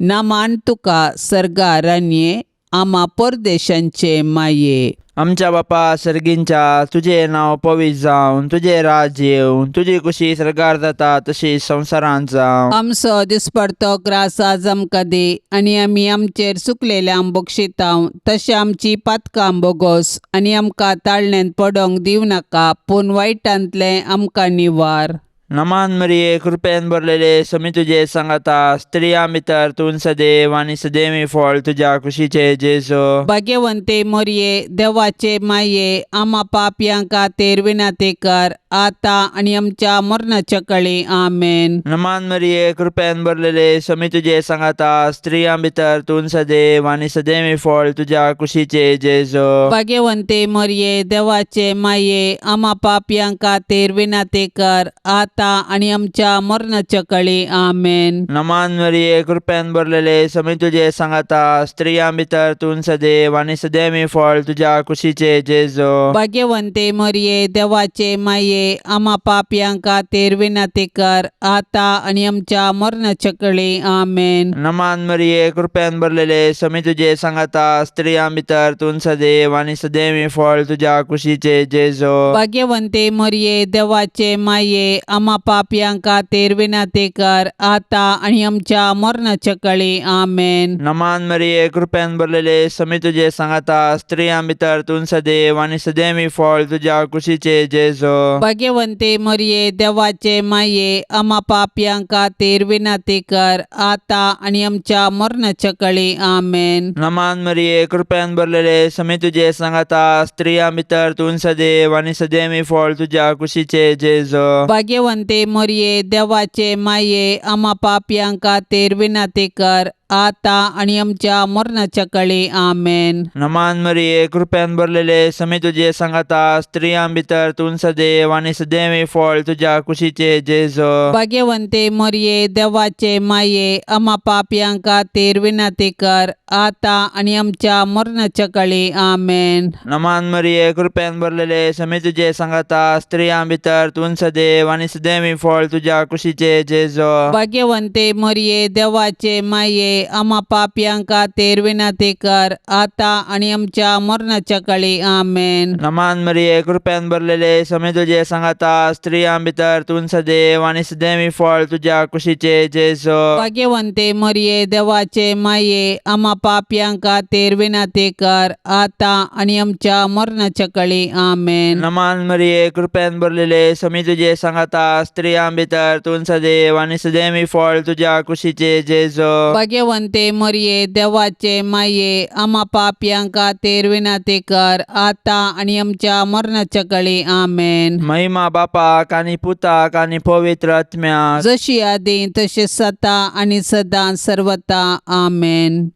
Speaker 2: नामान तुका सर्गा रानये, आम्हा परदेशांचे माये.
Speaker 3: आमच्या बापा सर्गींच्या, तुझे नांव पवित्र जावन, तुझे राज येवन, तुजी कुशी सरकार जाता तशी संवसारांत जावं.
Speaker 2: आमचो दिसपडतो ग्रास आज आमकां दे, आनी आमी आमचेर चुकलेल्यांक बक्षितांव, तशें आमची पातकां बोगोस, आनी आमकां ताळण्यांत पडोंक दिवं नाका, पूण वायटांतलें आमकां निवार.
Speaker 3: नमान मरिये, कृपेन भरलेले समी तुजे सांगाता, स्त्रियां भितर तूं सदैव आनी सदैवी फळ तुज्या कुशीचे जेजो.
Speaker 2: भाग्यवंते मोरये, देवाचे माये, आम्हा पापयांक खातीर विनाती कर, आता आनी आमच्या मरणाच्या कळी. आमेन.
Speaker 3: नमान मरिये, कृपेन भरलेले समी तुजे सांगाता, स्त्रियां भितर तूं सदैव आनी सदैवी फळ तुज्या कुशीचे जेजो.
Speaker 2: भाग्यवंते मोरये, देवाचे माये, आम्हा पापयांक खातीर विनाती कर, आता आणि आमच्या मरणाच्या कळी. आमेन.
Speaker 3: नमान मरिये, कृपेन भरलेले समी तुजे सांगाता, स्त्रियां भितर तूं सदैव आनी सदैवी फळ तुज्या कुशीचे जेजो.
Speaker 2: भाग्यवंते मोरये, देवाचे माये, आम्हा पापयांक खातीर विनाती कर, आता आणि आमच्या मरणाच्या कळी. आमेन.
Speaker 3: नमान मरिये, कृपेन भरलेले समी तुजे सांगाता, स्त्रियां भितर तूं सदैव आनी सदैवी फळ तुज्या कुशीचे जेजो.
Speaker 2: भाग्यवंते मोरये, देवाचे माये, आम्हा पापयांक खातीर विनाती कर, आता आणि आमच्या मरणाच्या कळी. आमेन.
Speaker 3: नमान मरिये, कृपेन भरलेले समी तुजे सांगाता, स्त्रियां भितर तूं सदैव आनी सदैवी फळ तुज्या कुशीचे जेजो.
Speaker 2: भाग्यवंते मोरये, देवाचे माये, आम्हा पापयांक खातीर विनाती कर, आता आणि आमच्या मरणाच्या कळी. आमेन.
Speaker 3: नमान मरिये, कृपेन भरलेले समी तुजे सांगाता, स्त्रियां भितर तूं सदैव आनी सदैवी फळ तुज्या कुशीचे जेजो.
Speaker 2: भाग्यवंते मोरये, देवाचे माये, आम्हा पापयांक खातीर विनाती कर, आता आणि आमच्या मरणाच्या कळी. आमेन.
Speaker 3: नमान मरिये, कृपेन भरलेले समी तुजे सांगाता, स्त्रियां भितर तूं सदैव आनी सदैवी फळ तुज्या कुशीचे जेजो.
Speaker 2: भाग्यवंते मोरये, देवाचे माये, आम्हा पापयांक खातीर विनाती कर, आता आणि आमच्या मरणाच्या कळी. आमेन.
Speaker 3: नमान मरिये, कृपेन भरलेले समी तुजे सांगाता, स्त्रियां भितर तूं सदैव आनी सदैवी फळ तुज्या कुशीचे जेजो.
Speaker 2: भाग्यवंते मोरये, देवाचे माये, आम्हा पापयांक खातीर विनाती कर, आता आणि आमच्या मरणाच्या कळी. आमेन.
Speaker 3: नमान मरिये, कृपेन भरलेले समी तुजे सांगाता, स्त्रियां भितर तूं सदैव आनी सदैवी फळ तुज्या कुशीचे जेजो.
Speaker 2: भाग्यवंते मोरये, देवाचे माये, आम्हा पापयांक खातीर विनाती कर, आता आणि आमच्या मरणाच्या कळी. आमेन.
Speaker 3: नमान मरिये, कृपेन भरलेले समी तुजे सांगाता, स्त्रियां भितर तूं सदैव आनी सदैवी फळ तुज्या कुशीचे जेजो.
Speaker 2: भाग्यवंते मोरये, देवाचे माये, आम्हा पापयांक खातीर विनाती कर, आता आणि आमच्या मरणाच्या कळी. आमेन.
Speaker 3: महिमा बापाक आनी पुताक आनी पवित्र आत्म्याक,
Speaker 2: जशी आदी तशी सता आणि सदां सर्वता. आमेन.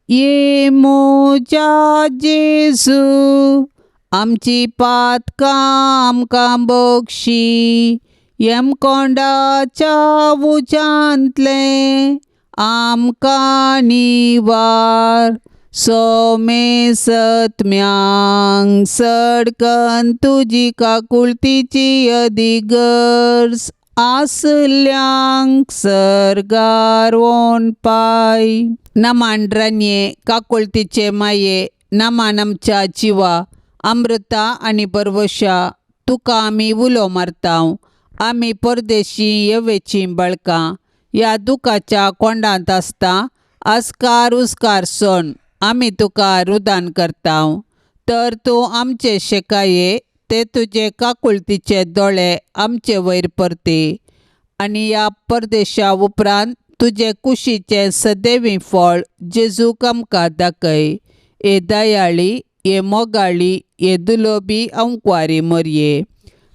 Speaker 2: ये मोजा जेजू, आमची पातकां आमकां बक्षी, येमकोंडाच्या उजांतले आमकां निवार. सोमे सत्म्यांक सडकन तुजी काकुळतीची अधिगर्ज, आसल्यांक सरगार वोन पाय. नमान रानये, काकुळतीचे माये, नमान आमच्या जिवा, अमृता आनी परवशा, तुका आमी उलो मारतांव. आमी परदेशी येवेची बळकां ह्या दुखाच्या कोंडांत आसता, आस्कार उस्कार सोन आमी तुका रुदान करतांव. तर तूं आमचे शेकाये, ते तुझे काकुळतीचे दोळे आमचे वयर परती आनी ह्या परदेशा उपरांत तुझे कुशीचे सदैवी फळ जेजूक आमकां दाखय. ए दयाळी, ए मोगाळी, ए दुलोबी अंकुवारी मरये.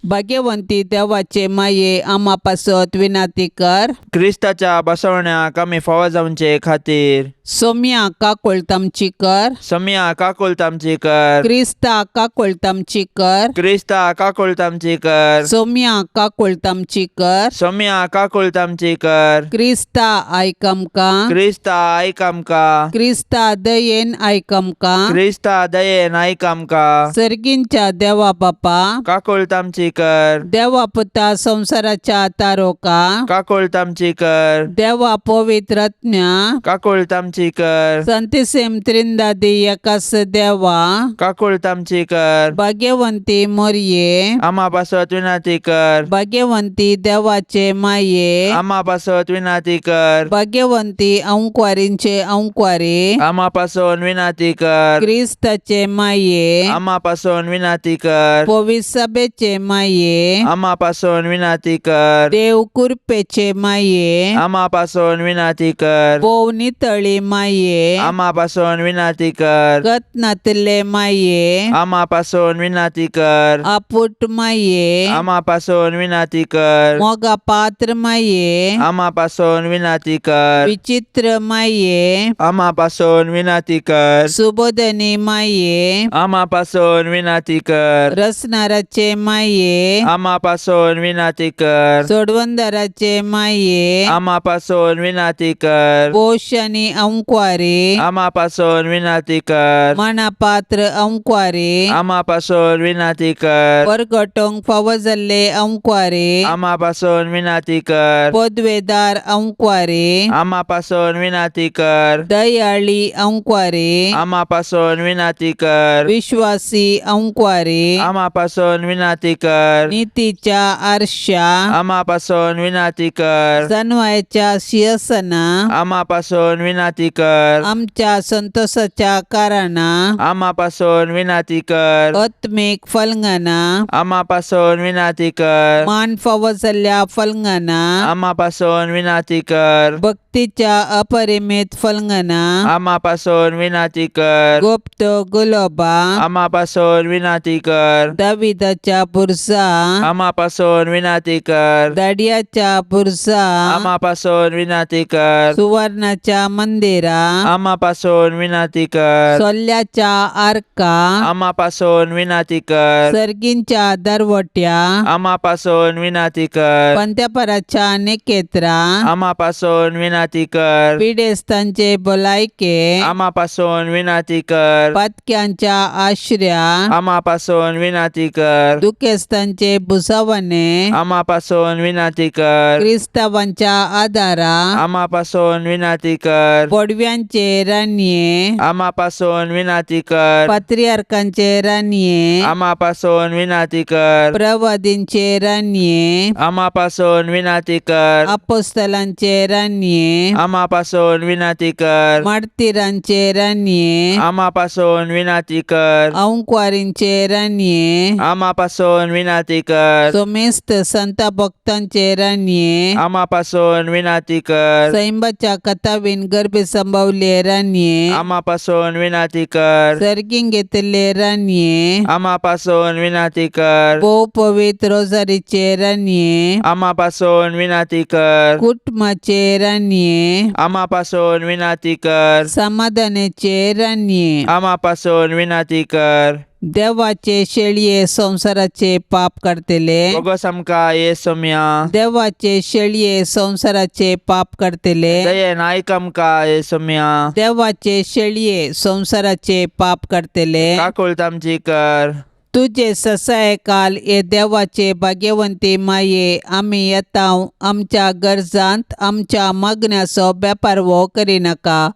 Speaker 2: भाग्यवंती देवाचे माये आमा पासत विनाती कर.
Speaker 3: क्रिस्ताच्या बसवण्याक आमी फावो जावचे खातीर
Speaker 2: सोम्या काकुळतामची कर.
Speaker 3: सम्या काकुळतामची कर.
Speaker 2: क्रिस्ता काकुळतामची कर.
Speaker 3: क्रिस्ता काकुळतामची कर.
Speaker 2: सोम्या काकुळतामची कर.
Speaker 3: सम्या काकुळतामची कर.
Speaker 2: क्रिस्ता आयक आमकां.
Speaker 3: क्रिस्ता आयक आमकां.
Speaker 2: क्रिस्ता दयेन आयक आमकां.
Speaker 3: क्रिस्ता दयेन आयक आमकां.
Speaker 2: सर्गींच्या देवा बापा,
Speaker 3: काकुळतामची कर.
Speaker 2: देवा पुता संसाराच्या तारोका,
Speaker 3: काकुळतामची कर.
Speaker 2: देवा पवित्रज्ञा,
Speaker 3: काकुळतामची कर.
Speaker 2: संतिसेम त्रिंदादी एकास देवा,
Speaker 3: काकुळतामची कर.
Speaker 2: भाग्यवंती मरये.
Speaker 3: आमा पासत विनाती कर.
Speaker 2: भाग्यवंती देवाचे माये.
Speaker 3: आमा पासत विनाती कर.
Speaker 2: भाग्यवंती अंकुवारींचे अंकुवारी.
Speaker 3: आमा पासून विनाती कर.
Speaker 2: क्रिस्ताचे माये.
Speaker 3: आमा पासून विनाती कर.
Speaker 2: पवित्र सभेचे माये.
Speaker 3: आमा पासून विनाती कर.
Speaker 2: देव कुरपेचे माये.
Speaker 3: आमा पासून विनाती कर.
Speaker 2: पोव नितळी माये.
Speaker 3: आमा पासून विनाती कर.
Speaker 2: कतनातले माये.
Speaker 3: आमा पासून विनाती कर.
Speaker 2: आपुट माये.
Speaker 3: आमा पासून विनाती कर.
Speaker 2: मोगा पात्र माये.
Speaker 3: आमा पासून विनाती कर.
Speaker 2: विचित्र माये.
Speaker 3: आमा पासून विनाती कर.
Speaker 2: सुबोधनी माये.
Speaker 3: आमा पासून विनाती कर.
Speaker 2: रसनाराचे माये.
Speaker 3: आमा पासून विनाती कर.
Speaker 2: सोडवंदराचे माये.
Speaker 3: आमा पासून विनाती कर.
Speaker 2: पोषणी अंकुवारी.
Speaker 3: आमा पासून विनाती कर.
Speaker 2: मनापात्र अंकुवारी.
Speaker 3: आमा पासून विनाती कर.
Speaker 2: परगटोंक फावो जाल्ले अंकुवारी.
Speaker 3: आमा पासून विनाती कर.
Speaker 2: पदवेदार अंकुवारी.
Speaker 3: आमा पासून विनाती कर.
Speaker 2: दयाळी अंकुवारी.
Speaker 3: आमा पासून विनाती कर.
Speaker 2: विश्वासी अंकुवारी.
Speaker 3: आमा पासून विनाती कर.
Speaker 2: नीतीच्या आरशा.
Speaker 3: आमा पासून विनाती कर.
Speaker 2: सन्मायाच्या सिंहासना.
Speaker 3: आमा पासून विनाती कर.
Speaker 2: आमच्या संतोषाच्या कारणा.
Speaker 3: आमा पासून विनाती कर.
Speaker 2: आत्मिक फलंगना.
Speaker 3: आमा पासून विनाती कर.
Speaker 2: मान फावो जाल्ल्या फलंगना.
Speaker 3: आमा पासून विनाती कर.
Speaker 2: भक्तीच्या अपरिमित फलंगना.
Speaker 3: आमा पासून विनाती कर.
Speaker 2: गुप्त गुलोबा.
Speaker 3: आमा पासून विनाती कर.
Speaker 2: दाविदाच्या बुरसा.
Speaker 3: आमा पासून विनाती कर.
Speaker 2: दाडियाच्या बुरसा.
Speaker 3: आमा पासून विनाती कर.
Speaker 2: सुवर्णाच्या मंदिरा.
Speaker 3: आमा पासून विनाती कर.
Speaker 2: सोल्ल्याच्या आर्का.
Speaker 3: आमा पासून विनाती कर.
Speaker 2: सर्गींच्या दरवट्या.
Speaker 3: आमा पासून विनाती कर.
Speaker 2: पंत्यापराच्या नेकेत्रा.
Speaker 3: आमा पासून विनाती कर.
Speaker 2: पिडेस्तांचे भलायके.
Speaker 3: आमा पासून विनाती कर.
Speaker 2: पातक्यांच्या आश्र्या.
Speaker 3: आमा पासून विनाती कर.
Speaker 2: दुखेस्तांचे बुसावणे.
Speaker 3: आमा पासून विनाती कर.
Speaker 2: क्रिस्तावांच्या आदारा.
Speaker 3: आमा पासून विनाती कर.
Speaker 2: पडव्यांचे रान्ये.
Speaker 3: आमा पासून विनाती कर.
Speaker 2: पात्रियार्कांचे रान्ये.
Speaker 3: आमा पासून विनाती कर.
Speaker 2: प्रवादींचे रान्ये.
Speaker 3: आमा पासून विनाती कर.
Speaker 2: अपोस्तलांचे रान्ये.
Speaker 3: आमा पासून विनाती कर.
Speaker 2: मार्तिरांचे रान्ये.
Speaker 3: आमा पासून विनाती कर.
Speaker 2: अंकुवारींचे रान्ये.
Speaker 3: आमा पासून विनाती कर.
Speaker 2: सोमेस्त संत भक्तांचे रान्ये.
Speaker 3: आमा पासून विनाती कर.
Speaker 2: सैंबाच्या कथावीन गर्भे संभवले रान्ये.
Speaker 3: आमा पासून विनाती कर.
Speaker 2: सर्गीन घेतले रान्ये.
Speaker 3: आमा पासून विनाती कर.
Speaker 2: भोव पवित्र रोजारीचे रान्ये.
Speaker 3: आमा पासून विनाती कर.
Speaker 2: कुटुंबाचे रान्ये.
Speaker 3: आमा पासून विनाती कर.
Speaker 2: समाधानाचे रान्ये.
Speaker 3: आमा पासून विनाती कर.
Speaker 2: देवाचे शेळये संसाराचे पाप करतले.
Speaker 3: बोगस आमकां येसुम्या.
Speaker 2: देवाचे शेळये संसाराचे पाप करतले.
Speaker 3: दयेन आयक आमकां येसुम्या.
Speaker 2: देवाचे शेळये संसाराचे पाप करतले.
Speaker 3: काकुळतामची कर.
Speaker 2: तुझे ससाय काल ये देवाचे भाग्यवंती माये आम्ही येताव आमच्या गरजांत आमच्या मागण्याचो बेपारवो करिनाका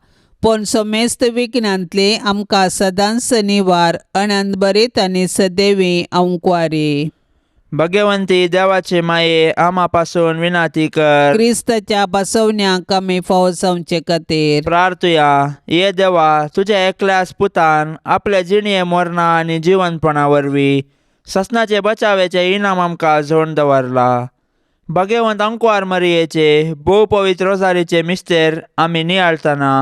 Speaker 2: पण समेस्त विघ्नांतली आमकां सदांच निवार अनंत बरीत आनी सदैवी अंकुवारी.
Speaker 3: भाग्यवंती देवाचे माये आमा पासून विनाती कर.
Speaker 2: क्रिस्ताच्या बसवण्याक आमी फावो जावचे खातीर
Speaker 3: प्रार्थुया. ये देवा, तुझ्या एकल्याच पुतान आपल्या जिणये मरणा आनी जिवंतपणा वरवीं ससनाचे बचावेचे इनाम आमकां जोड दवरला. भगवंत अंकुवार मरियेचे भोव पवित्र रोजारीचे मिस्तेर आमी नियाळतना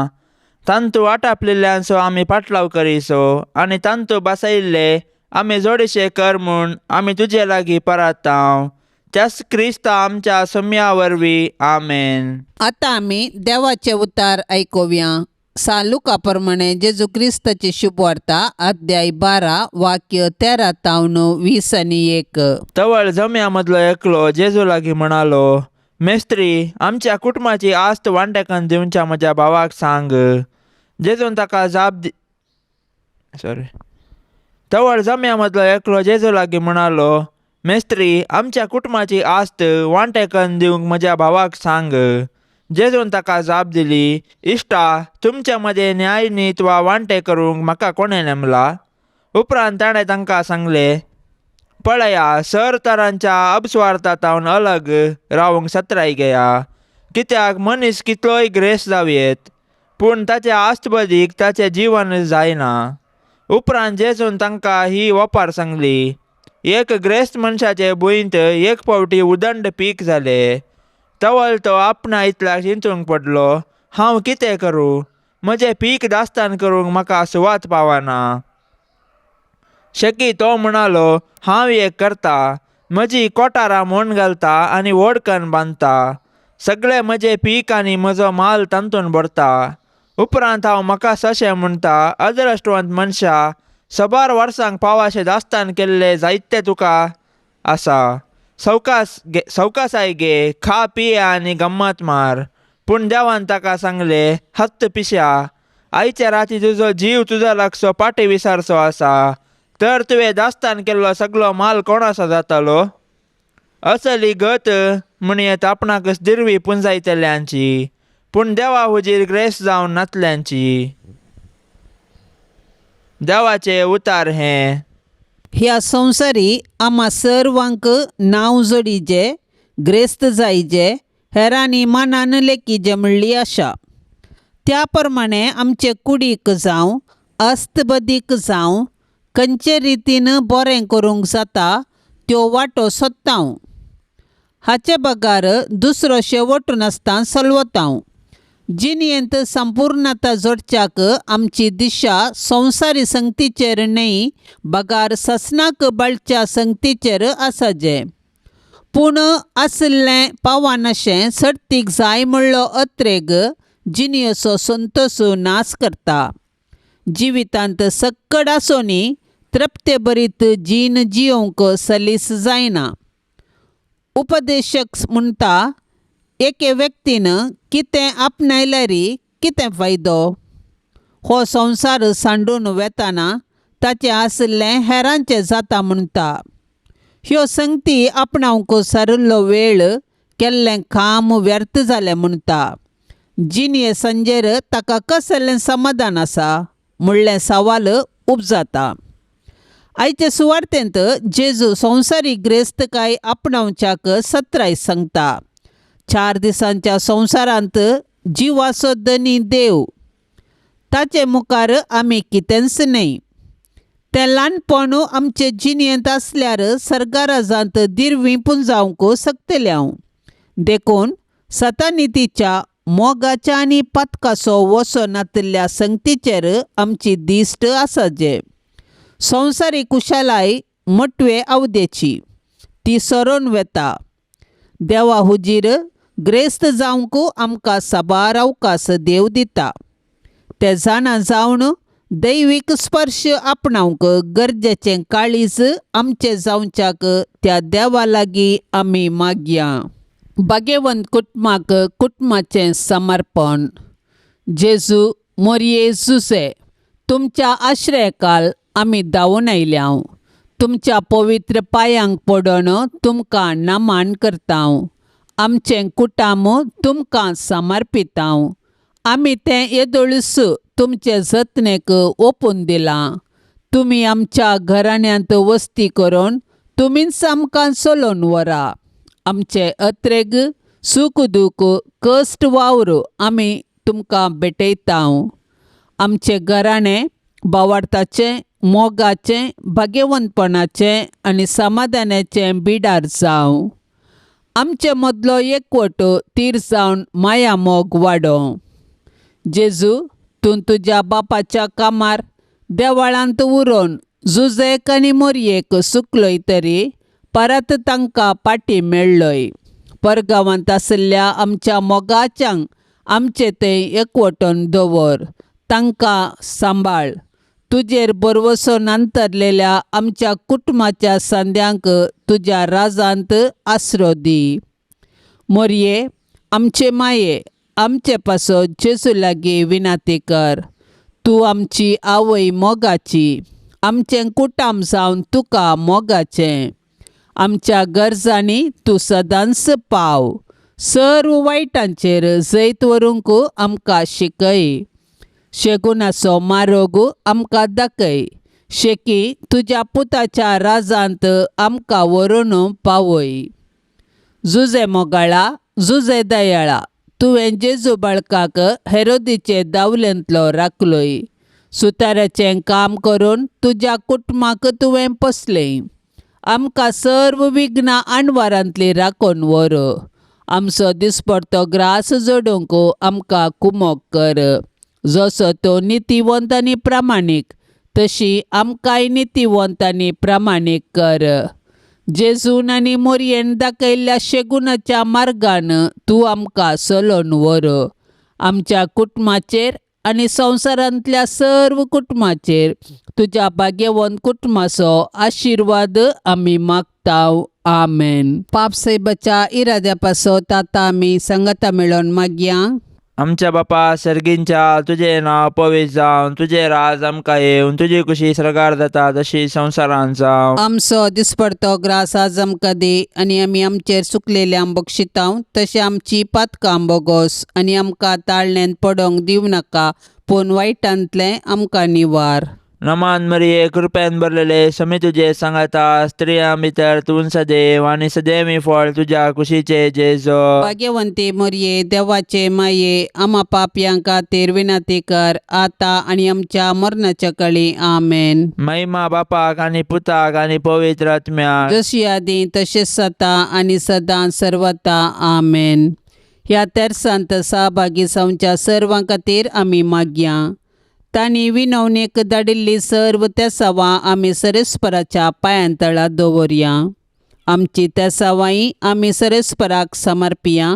Speaker 3: तांतू आटापलेल्यांचो आमी पाटलाव करिसो आनी तांतू बसयिल्ले आमी जोडीशे कर म्हूण आमी तुजे लागीं परतांव. त्यास क्रिस्त आमच्या सोम्या वरवीं आमेन.
Speaker 2: आता आमी देवाचे उतार आयकुया. सालुका प्रमाणे जेजू क्रिस्ताची शुभवार्ता अध्याय 12 वाक्य 13 तावन 20 आणि 1.
Speaker 3: तवळ जम्या मदलो एकलो जेजू लागीं म्हणालो, मेस्त्री, आमच्या कुटुंबाची आस्त वांटेकन दिवच्या म्हज्या भावाक सांग. जेजून ताका तवळ जम्या मदलो एकलो जेजू लागीं म्हणालो, मेस्त्री, आमच्या कुटुंबाची आस्त वांटेकन दिवंक म्हज्या भावाक सांग. जेजून ताका जाप दिली, इश्टा, तुमच्या मध्ये न्याय नीत वा वांटे करूंक म्हाका कोणें नेमला? उपरांत ताणें तांकां सांगलें, पळया, सर तरांच्या अपस्वार्थांतावन अलग रावंक सत्राय घेया. कित्याक मनीस कितलोय ग्रेस जावयेत, पूण ताच्या आस्तबदीक ताचें जीवन जायना. उपरांत जेजून तांकां ही वपार सांगली, एक ग्रेस्त मनशाचे भुंयत एक फावटी उदंड पीक जालें. तवळ तो आपणा इतल्याक चिंतूंक पडलो, हांव कितें करूं? म्हजें पीक दास्तान करूंक म्हाका सुवात पावना. शेकी तो म्हणालो, हांव एक करता, म्हजी कोठारां मोड घालता आनी व्हडकन बांदता. सगळें म्हजें पीक आनी म्हजो माल तांतून भरता. उपरांत हांव म्हाका अशें म्हणटा, अदृश्टवंत मनशा, 100 वर्सांक पावाशें दास्तान केल्लें जायते तुका आसा. सवकासाय घे, खा पिये आनी गम्मत मार. पूण देवान ताका सांगलें, हत्त पिश्या, आयच्या राती तुजो जीव तुज्या लागसो पाटी विसारचो आसा, तर तुवें दास्तान केल्लो सगळो माल कोणाचो जातालो? असली गत म्हणयत आपणाकच दिरवी पुंजायतल्यांची, पूण देवा हुजीर ग्रेस जावन नातल्यांची. देवाचे उतार हें.
Speaker 2: ह्या संवसारी आम्हा सर्वांक नांव जोडीचे, ग्रेस्त जायचे, हेरांनी मानान लेखीचे म्हणली आशा. त्या प्रमाणे आमचे कुडीक जावं, अस्तबदीक जावं, खंयचे रितीन बरें करूंक जाता त्यो वाटो सोदतांव. हाचे बगार दुसरो शेवट नासता चलवतांव. जिणयेंत संपूर्णता जोडच्याक आमची दिशा संवसारी संगतीचेर न्हय, बगार ससनाक बळच्या संगतीचेर आसाजे. पूण आसलें पावानशें सर्तीक जाय म्हणलो अत्रेग जिणयेचो संतोश नास करता. जिवितांत सक्कड आसोनी तृप्ते बरीत जीण जियोंक सलीस जायना. उपदेशक म्हणटा, एके व्यक्तीन कितें आपणायल्यारी कितें फायदो? हो संवसार सांडून वेताना ताचें आसलें हेरांचें जाता म्हणटा. ह्यो संगती आपणावंक सारिल्लो वेळ केल्लें काम व्यर्थ जालें म्हणटा. जिणये संजेर ताका कसलें समाधान आसा म्हणलें सवाल उपजाता. आयचे सुवार्तेंत जेजू संवसारी ग्रेस्तकाय आपणावच्याक सत्राय सांगता. 4 दिसांच्या संवसारांत जिवाचो धनी देव, ताचे मुखार आमी कितेंच न्हय. तें ल्हानपण आमचे जिणयेंत आसल्यार सर्गाराजांत दिरवीं पुंजावंक शकतलें हांव. देखून सतानितीच्या मोगाच्या आनी पातकाचो वसो नातल्या संगतीचेर आमची दिश्ट आसाजे. संवसारी कुशालाय मटवे आवदेची, ती सरोन वेता. देवा हुजीर ग्रेस्त जावंक आमकां साबार अवकाश देव दिता. ते जाणा जावन दैवीक स्पर्श आपणावंक गरजेचें काळीज आमचें जावच्याक त्या देवा लागीं आमी मागया. भगवंत कुटुंबाक कुटुंबाचें समर्पण. जेजू मोरये जुसे, तुमच्या आश्रयकाल आमी धांवून आयल्याव. तुमच्या पवित्र पांयांक पडोन तुमकां नमन करतांव. आमचें कुटाम तुमकां समर्पितांव. आमी तें येदोळूस तुमचे जतनेक ओपून दिलां. तुमी आमच्या घराण्यांत वस्ती करून तुमीच आमकां चलोवन व्हरा. आमचे अत्रेग, सूख दूख, कश्ट वावर आमी तुमकां भेटयतांव. आमचे घराणें भावार्थाचें मोगाचें भाग्यवंतपणाचें आनी समाधानाचें बिडार जावं. आमचे मदलो एकवटो तीर जावन माया मोग वाडोवं. जेजू, तूं तुज्या बापाच्या कामार देवळांत उरोवन जुजेक आनी मोरयेक सुकलोय तरी परत तांकां पाटी मेळ्ळोय. परगांवांत आशिल्ल्या आमच्या मोगाच्यांक आमचे थंय एकवटून दवर. तांकां सांबाळ. तुजेर भरवसो नांतरलेल्या आमच्या कुटुंबाच्या सांद्यांक तुज्या राजांत आसरो दी. मोरये, आमचे माये, आमचे पासो जेजू लागीं विनाती कर. तूं आमची आवय मोगाची. आमचें कुटाम जावन तुका मोगाचें. आमच्या गरजांनी तूं सदांच पाव. सर्व वायटांचेर जैत व्हरूंक आमकां शिकय. शेगुनाचो मार्ग आमकां दाखय. शेकी तुज्या पुताच्या राजांत आमकां व्हरून पावय. जुजे मोगाळा, जुजे दयाळा, तुवें जेजू बाळकाक हेरोदीचे दावलेंतलो राखलोय. सुताराचें काम करून तुज्या कुटुंबाक तुवें पोसलें. आमकां सर्व विघ्नां आणवारांतली राखून व्हर. आमचो दिसपडटो ग्रास जोडूंक आमकां कुमोग कर. जसो तो नितीवंत आनी प्रामाणीक तशी आमकांय नितीवंत आनी प्रामाणीक कर. जेजून आनी मोरयेन दाखयल्ल्या शेगुनाच्या मार्गान तूं आमकां चलोवन व्हर. आमच्या कुटुंबाचेर आनी संवसारांतल्या सर्व कुटुंबाचेर तुज्या भाग्यवंत कुटुंबाचो आशिर्वाद आमी मागतांव. आमेन. पापसैबाच्या इराद्या पासत आतां आमी संगता मेळोन मागया.
Speaker 3: आमच्या बापा सर्गींच्या तुजें नांव पवित्र जावन तुजें राज आमकां येवन तुजी कुशी सरकार जाता तशी संवसारांत जावं.
Speaker 2: आमचो दिसपडटो ग्रास आज आमकां दी आनी आमी आमचेर चुकलेल्यांक बक्षितांव तशें आमची पातकां बोगोस आनी आमकां ताळण्यांत पडोंक दिवं नाका पूण वायटांतलें आमकां निवार.
Speaker 3: नमान मरिये कृपेन भरलेले समी तुजे सांगाता स्त्रियां भितर तूं सदैव आनी सदैवी फळ तुज्या कुशीचे जेजो.
Speaker 2: भाग्यवंती मोरये, देवाचे माये, आम्हा पापयां खातीर विनाती कर आतां आनी आमच्या मरणाच्या काळी. आमेन.
Speaker 3: महिमा बापाक आनी पुताक आनी पवित्र आत्म्याक
Speaker 2: जशी आदी तशेंच जाता आनी सदां सर्वता. आमेन. ह्या तेर्सांत सहभागी जावच्या सर्वां खातीर आमी मागया. तांणी विनवणेक धाडिल्ली सर्व तेसावां आमी सरेस्पराच्या पांयां तळा दवरया. आमची तेसावांय आमी सरेस्पराक समर्पिया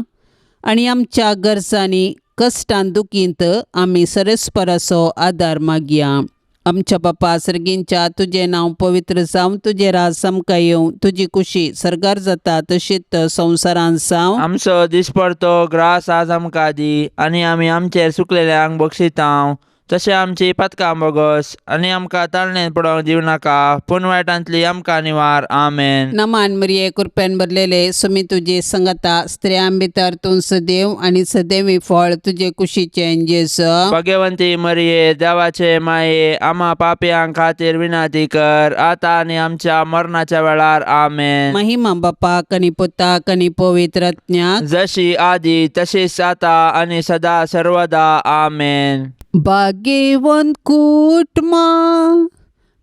Speaker 2: आनी आमच्या गरजांनी कश्टान दुखींत आमी सरेस्पराचो आदार मागया. आमच्या बापा सर्गींच्या तुजें नांव पवित्र जावं, तुजें राज आमकां येवं, तुजी कुशी सरकार जाता तशीच संवसारांत जावं.
Speaker 3: आमचो दिसपडटो ग्रास आज आमकां दी आनी आमी आमचेर चुकलेल्यांक बक्षितांव तशें आमची पातकां बोगोस आनी आमकां ताळणेंत पडोंक दिवं नाका पूण वायटांतली आमकां निवार. आमेन.
Speaker 2: नमान मरिये कृपेन भरलेले समी तुजी संगता स्त्रियां भितर तूं सदैव आनी सदैवी फळ तुजे कुशीचें जेजू.
Speaker 3: भाग्यवंती मरिये, देवाचे माये, आम्हा पापयांक खातीर विनाती कर आतां आनी आमच्या मरणाच्या वेळार. आमेन.
Speaker 2: महिमा बापाक आनी पुताक आनी पवित्र आत्म्याक
Speaker 3: जशी आदी तशीच आता आनी सदा सर्वदा. आमेन.
Speaker 2: भाग्यवंत कुटुंबा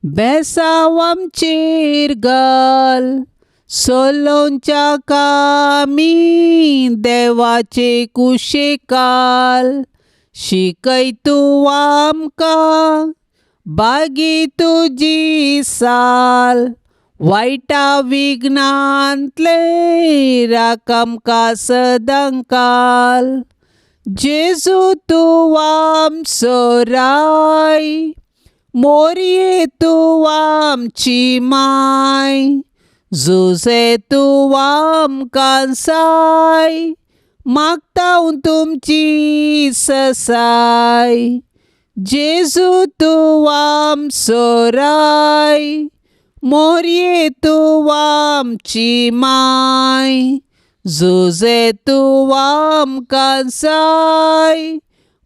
Speaker 2: बेसांव आमचेर घाल. सोलोवच्या कामी देवाचे कुशेक घाल. शिकय तूं आमकां बागी तुजी साल. वायटा विघ्नांतले राख आमकां सदां काल. जेजू तूं आमचो राय. मोरये तूं आमची माय. जुजे तूं आमकां साय. मागतां तुमची ससाय. जेजू तूं आमचो राय. मोरये तूं आमची माय. जुजे तूं आमकां साय.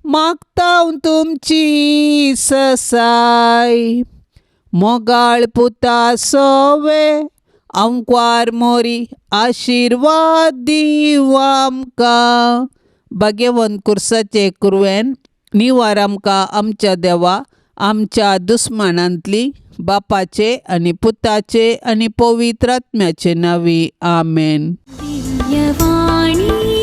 Speaker 2: मागतां तुमची ससाय. मोगाळ पुता सोवे अंकवार मोरी आशिर्वाद दिव आमकां. भाग्यवंत कुर्साचे कुरवेन निवार आमकां आमच्या देवा आमच्या दुस्मनांतली बापाचे आणि पुताचे आणि पवित्र आत्म्याचे नावी आमेन.
Speaker 1: दिव्यवाणी